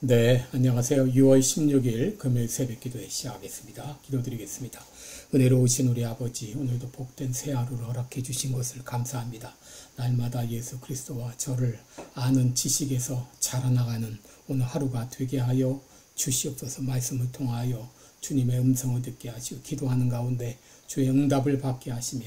네, 안녕하세요. 6월 16일 금요일 새벽 기도회 시작하겠습니다. 기도드리겠습니다. 은혜로우신 우리 아버지, 오늘도 복된 새 하루를 허락해 주신 것을 감사합니다. 날마다 예수 그리스도와 저를 아는 지식에서 자라나가는 오늘 하루가 되게 하여 주시옵소서. 말씀을 통하여 주님의 음성을 듣게 하시고 기도하는 가운데 주의 응답을 받게 하시며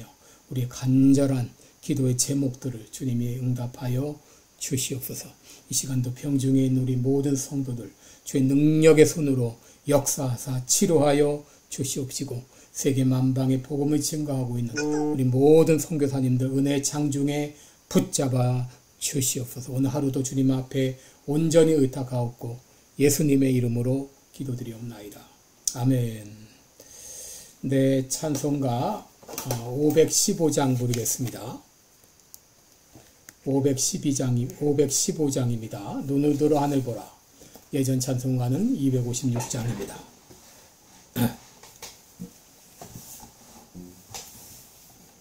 우리의 간절한 기도의 제목들을 주님이 응답하여 주시옵소서. 이 시간도 평중에 있는 우리 모든 성도들 주의 능력의 손으로 역사하사 치료하여 주시옵시고 세계 만방의 복음을 증거하고 있는 우리 모든 선교사님들 은혜 장중에 붙잡아 주시옵소서. 오늘 하루도 주님 앞에 온전히 의탁하옵고 예수님의 이름으로 기도드리옵나이다. 아멘. 네, 찬송가 515장 부르겠습니다. 515장입니다. 눈을 들어 하늘 보라. 예전 찬송가는 256장입니다.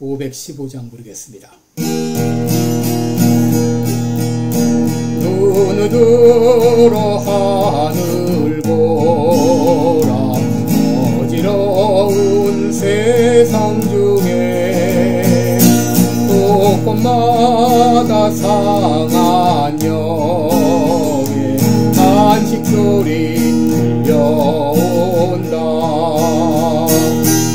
(515장) 부르겠습니다. 눈을 들어 하늘 보라. 어지러운 세상 중에 곳곳마다 상한 영의 탄식 소리 들려온다.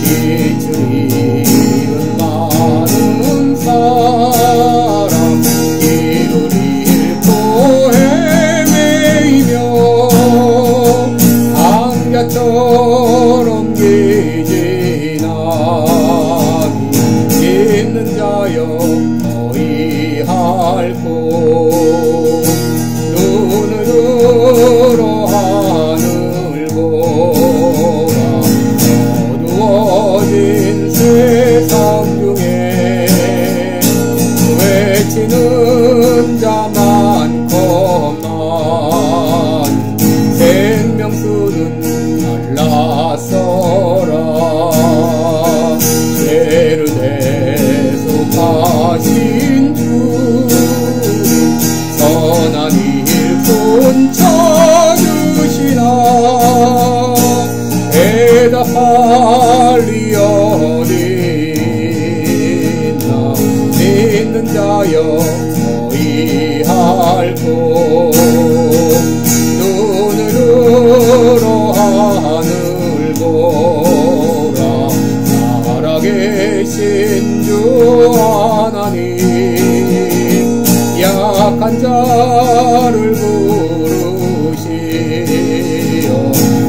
빛을 잃은 많은 사람 길을 잃고 헤매이며 강야처럼 기진하니 있는 자여 할 곳. 눈을 들어 하늘 보라. 어두워진 세상 중에 외치는 자 많건만 생명수는 달랐어라. 죄를 대속하신 선한 일손 찾으시나 대답할 리 어딨나. 믿는 자여 너희 할 곳. 눈을 들어 하늘 보라. 살아계신 주 하나님 약한 자를 부르시어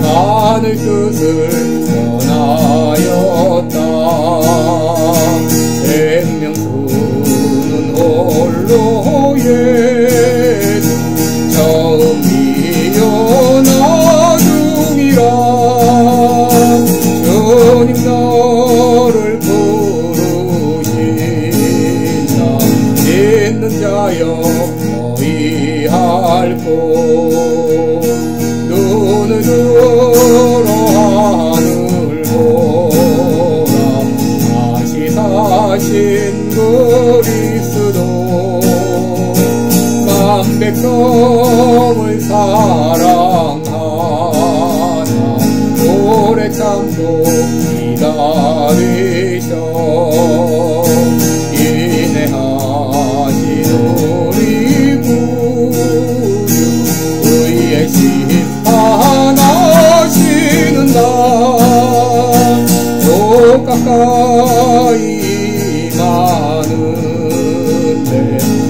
하늘 뜻을 전하였다. 생명수는 홀로 예수 처음이요 나중이라. 주님 너를 부르신다. 믿는 자여 너희 할 곳. 눈을 들어 하늘 보라. 다시 사신 그리스도 만백성을 사랑하나 오래 참고 기다리셔. 인내하신 우리 구주 의의 심판하시는 날 또 가까이 많은데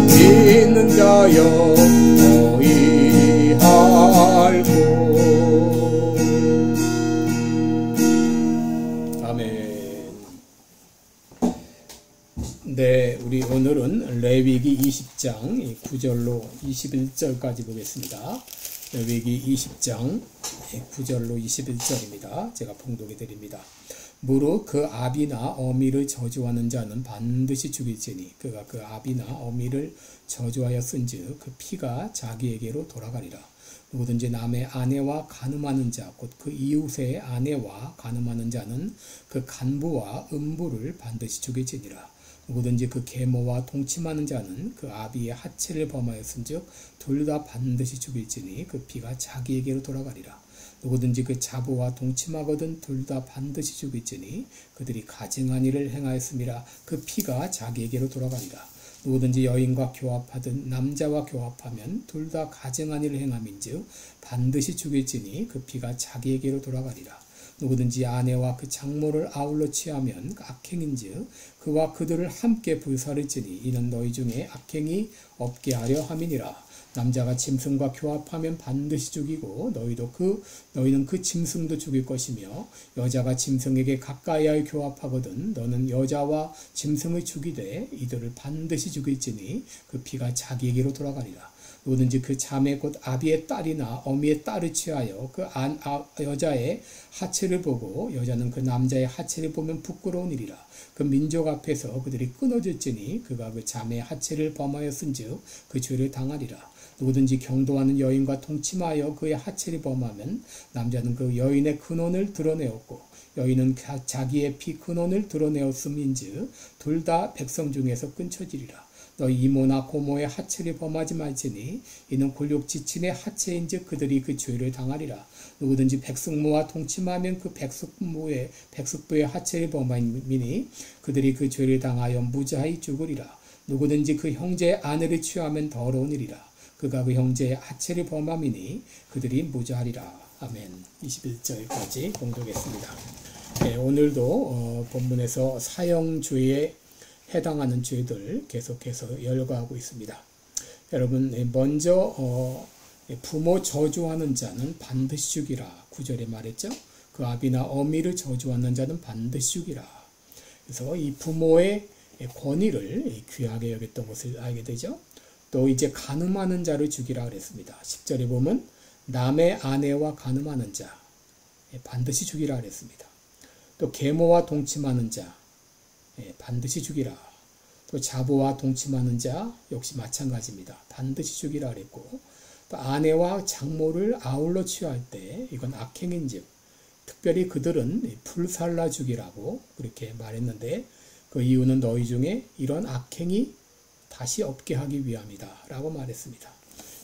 믿는 자여 너희 할 곳. 아멘. 네, 우리 오늘은 레위기 20장 9절로 21절까지 보겠습니다. 레위기 20장 9절로 21절입니다. 제가 봉독해 드립니다. 무릇 그 아비나 어미를 저주하는 자는 반드시 죽일지니 그가 그 아비나 어미를 저주하였은즉 그 피가 자기에게로 돌아가리라. 누구든지 남의 아내와 간음하는 자 곧 그 이웃의 아내와 간음하는 자는 그 간부와 음부를 반드시 죽일지니라. 누구든지 그 계모와 동침하는 자는 그 아비의 하체를 범하였은즉 둘 다 반드시 죽일지니 그 피가 자기에게로 돌아가리라. 누구든지 그 자부와 동침하거든 둘 다 반드시 죽일지니 그들이 가증한 일을 행하였음이라. 그 피가 자기에게로 돌아가리라. 누구든지 여인과 교합하든 남자와 교합하면 둘 다 가증한 일을 행함인즉 반드시 죽일지니 그 피가 자기에게로 돌아가리라. 누구든지 아내와 그 장모를 아울러 취하면 악행인즉 그와 그들을 함께 불살을지니 이는 너희 중에 악행이 없게 하려 함이니라. 남자가 짐승과 교합하면 반드시 죽이고 너희는 그 짐승도 죽일 것이며 여자가 짐승에게 가까이하여 교합하거든 너는 여자와 짐승을 죽이되 이들을 반드시 죽일지니 그 피가 자기에게로 돌아가리라. 누구든지 그 자매 곧 아비의 딸이나 어미의 딸을 취하여 그 여자의 하체를 보고 여자는 그 남자의 하체를 보면 부끄러운 일이라. 그 민족 앞에서 그들이 끊어질지니 그가 그 자매의 하체를 범하였은즉 그 죄를 당하리라. 누구든지 경도하는 여인과 동침하여 그의 하체를 범하면 남자는 그 여인의 근원을 드러내었고 여인은 자기의 피 근원을 드러내었음인즉 둘 다 백성 중에서 끊쳐지리라. 너희 이모나 고모의 하체를 범하지 말지니 이는 골욕 지친의 하체인즉 그들이 그 죄를 당하리라. 누구든지 백숙모와 동침하면 그 백숙부의 하체를 범하이니 그들이 그 죄를 당하여 무자히 죽으리라. 누구든지 그 형제의 아내를 취하면 더러운 일이라. 그가 그 형제의 하체를 범함이니 그들이 무자하리라. 아멘. 21절까지 봉독했습니다. 네, 오늘도 본문에서 사형죄에 해당하는 죄들 계속해서 열거하고 있습니다. 여러분, 먼저 부모 저주하는 자는 반드시 죽이라. 9절에 말했죠. 그 아비나 어미를 저주하는 자는 반드시 죽이라. 그래서 이 부모의 권위를 귀하게 여겼던 것을 알게 되죠. 또 이제 간음하는 자를 죽이라 그랬습니다. 10절에 보면 남의 아내와 간음하는 자 반드시 죽이라 그랬습니다. 또 계모와 동침하는 자 반드시 죽이라. 또 자부와 동침하는 자 역시 마찬가지입니다. 반드시 죽이라 그랬고 또 아내와 장모를 아울러 취할 때 이건 악행인즉 특별히 그들은 불살라 죽이라고 그렇게 말했는데 그 이유는 너희 중에 이런 악행이 다시 없게 하기 위함이다 라고 말했습니다.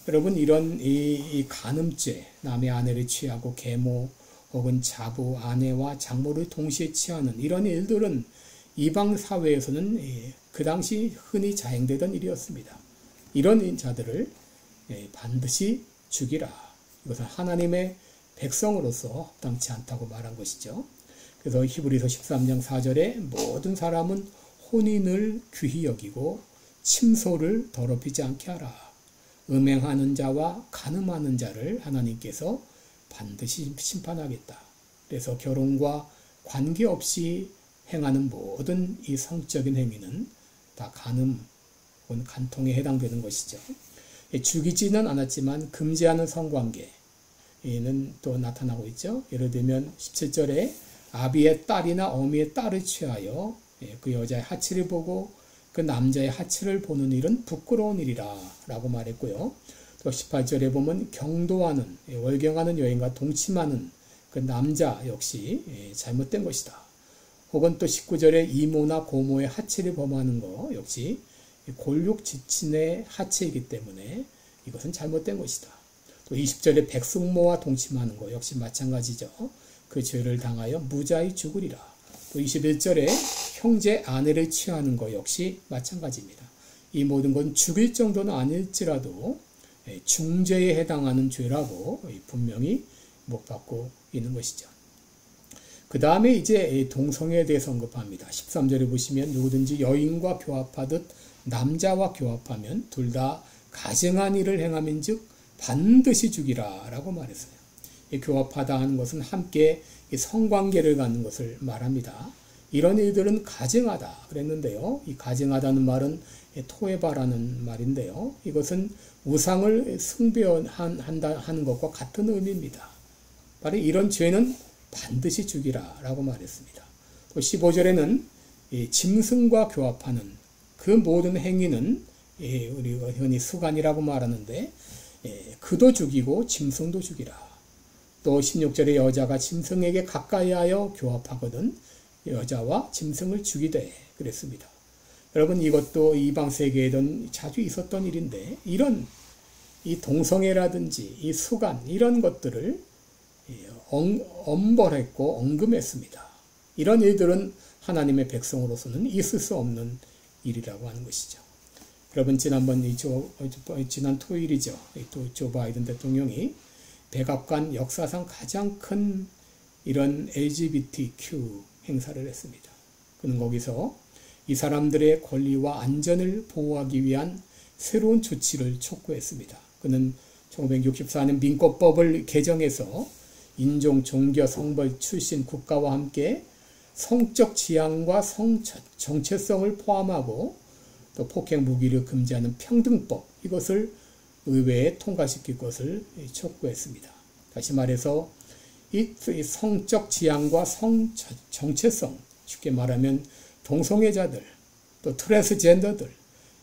여러분 이런 이 간음죄 남의 아내를 취하고 계모 혹은 자부 아내와 장모를 동시에 취하는 이런 일들은 이방 사회에서는 그 당시 흔히 자행되던 일이었습니다. 이런 자들을 반드시 죽이라. 이것은 하나님의 백성으로서 합당치 않다고 말한 것이죠. 그래서 히브리서 13장 4절에 모든 사람은 혼인을 귀히 여기고 침소를 더럽히지 않게 하라. 음행하는 자와 간음하는 자를 하나님께서 반드시 심판하겠다. 그래서 결혼과 관계없이 행하는 모든 이 성적인 행위는 다 간음 혹은 간통에 해당되는 것이죠. 죽이지는 않았지만 금지하는 성관계는 또 나타나고 있죠. 예를 들면 17절에 아비의 딸이나 어미의 딸을 취하여 그 여자의 하체를 보고 그 남자의 하체를 보는 일은 부끄러운 일이라 라고 말했고요. 또 18절에 보면 경도하는 월경하는 여인과 동침하는 그 남자 역시 잘못된 것이다. 혹은 또 19절에 이모나 고모의 하체를 범하는 것 역시 골육 지친의 하체이기 때문에 이것은 잘못된 것이다. 또 20절에 백숙모와 동침하는 것 역시 마찬가지죠. 그 죄를 당하여 무자히 죽으리라. 또 21절에 형제 아내를 취하는 것 역시 마찬가지입니다. 이 모든 건 죽일 정도는 아닐지라도 중죄에 해당하는 죄라고 분명히 못 받고 있는 것이죠. 그 다음에 이제 동성애에 대해서 언급합니다. 13절에 보시면 누구든지 여인과 교합하듯 남자와 교합하면 둘 다 가증한 일을 행함인즉 반드시 죽이라 라고 말했어요. 교합하다 하는 것은 함께 성관계를 갖는 것을 말합니다. 이런 일들은 가증하다 그랬는데요. 이 가증하다는 말은 토에바라는 말인데요. 이것은 우상을 숭배한다 하는 것과 같은 의미입니다. 바로 이런 죄는 반드시 죽이라 라고 말했습니다. 또 15절에는 짐승과 교합하는 그 모든 행위는 우리가 흔히 수간이라고 말하는데 그도 죽이고 짐승도 죽이라. 또 16절에 여자가 짐승에게 가까이하여 교합하거든 여자와 짐승을 죽이되 그랬습니다. 여러분 이것도 이방 세계에는 자주 있었던 일인데 이런 이 동성애라든지 이 수간 이런 것들을 엄벌했고 언금했습니다. 이런 일들은 하나님의 백성으로서는 있을 수 없는 일이라고 하는 것이죠. 여러분 지난 토요일이죠. 또 조 바이든 대통령이 백악관 역사상 가장 큰 이런 LGBTQ 행사를 했습니다. 그는 거기서 이 사람들의 권리와 안전을 보호하기 위한 새로운 조치를 촉구했습니다. 그는 1964년 민법을 개정해서 인종, 종교, 성별, 출신, 국가와 함께 성적 지향과 정체성을 포함하고 또 폭행 무기를 금지하는 평등법 이것을 의회에 통과시킬 것을 촉구했습니다. 다시 말해서 이 성적 지향과 정체성 쉽게 말하면 동성애자들 또 트랜스젠더들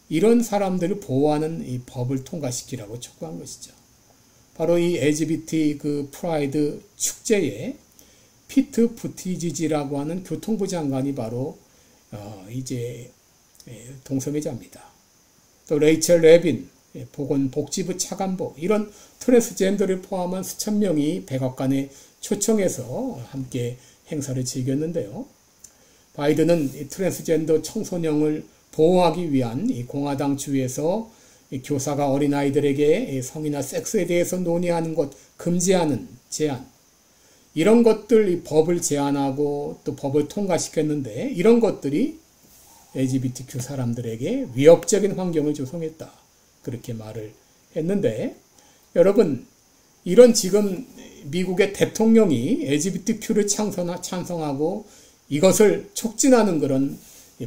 이런 사람들을 보호하는 이 법을 통과시키라고 촉구한 것이죠. 바로 이 LGBT 그 프라이드 축제에 피트 부티지지라고 하는 교통부 장관이 바로 이제 동성애자입니다. 또 레이첼 레빈 보건복지부 차관보 이런 트랜스젠더를 포함한 수천 명이 백악관에 초청해서 함께 행사를 즐겼는데요. 바이든은 트랜스젠더 청소년을 보호하기 위한 이 공화당 주에서 교사가 어린아이들에게 성이나 섹스에 대해서 논의하는 것 금지하는 제안 이런 것들 이 법을 제안하고 또 법을 통과시켰는데 이런 것들이 LGBTQ 사람들에게 위협적인 환경을 조성했다. 그렇게 말을 했는데 여러분 이런 지금 미국의 대통령이 LGBTQ를 찬성하고 이것을 촉진하는 그런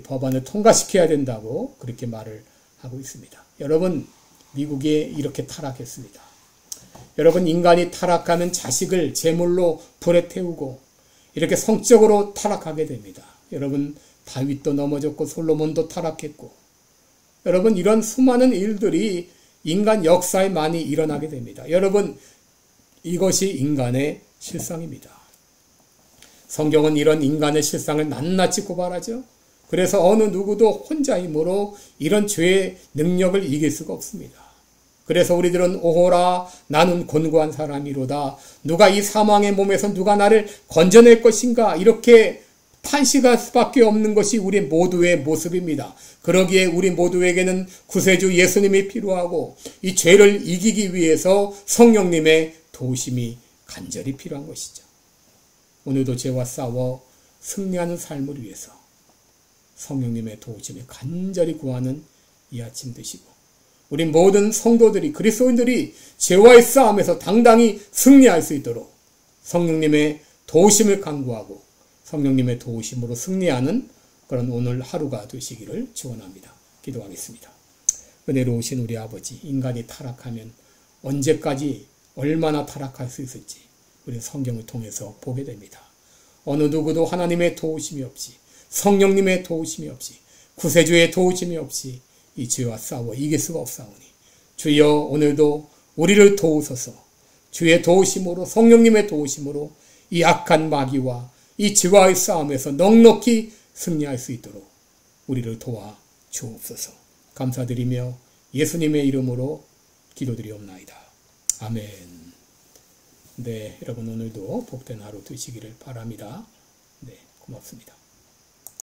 법안을 통과시켜야 된다고 그렇게 말을 하고 있습니다. 여러분 미국이 이렇게 타락했습니다. 여러분 인간이 타락하면 자식을 제물로 불에 태우고 이렇게 성적으로 타락하게 됩니다. 여러분 다윗도 넘어졌고 솔로몬도 타락했고 여러분 이런 수많은 일들이 인간 역사에 많이 일어나게 됩니다. 여러분 이것이 인간의 실상입니다. 성경은 이런 인간의 실상을 낱낱이 고발하죠. 그래서 어느 누구도 혼자 힘으로 이런 죄의 능력을 이길 수가 없습니다. 그래서 우리들은 오호라 나는 곤고한 사람이로다. 누가 이 사망의 몸에서 누가 나를 건져낼 것인가 이렇게 탄식할 수밖에 없는 것이 우리 모두의 모습입니다. 그러기에 우리 모두에게는 구세주 예수님이 필요하고 이 죄를 이기기 위해서 성령님의 도우심이 간절히 필요한 것이죠. 오늘도 죄와 싸워 승리하는 삶을 위해서 성령님의 도우심을 간절히 구하는 이 아침 되시고 우리 모든 성도들이 그리스도인들이 죄와의 싸움에서 당당히 승리할 수 있도록 성령님의 도우심을 간구하고 성령님의 도우심으로 승리하는 그런 오늘 하루가 되시기를 축원합니다. 기도하겠습니다. 은혜로우신 우리 아버지 인간이 타락하면 언제까지 얼마나 타락할 수 있을지 우리 성경을 통해서 보게 됩니다. 어느 누구도 하나님의 도우심이 없이 성령님의 도우심이 없이 구세주의 도우심이 없이 이 죄와 싸워 이길 수가 없사오니 주여 오늘도 우리를 도우소서 주의 도우심으로 성령님의 도우심으로 이 악한 마귀와 이 죄와의 싸움에서 넉넉히 승리할 수 있도록 우리를 도와 주옵소서. 감사드리며 예수님의 이름으로 기도드리옵나이다. 아멘. 네, 여러분 오늘도 복된 하루 되시기를 바랍니다. 네, 고맙습니다.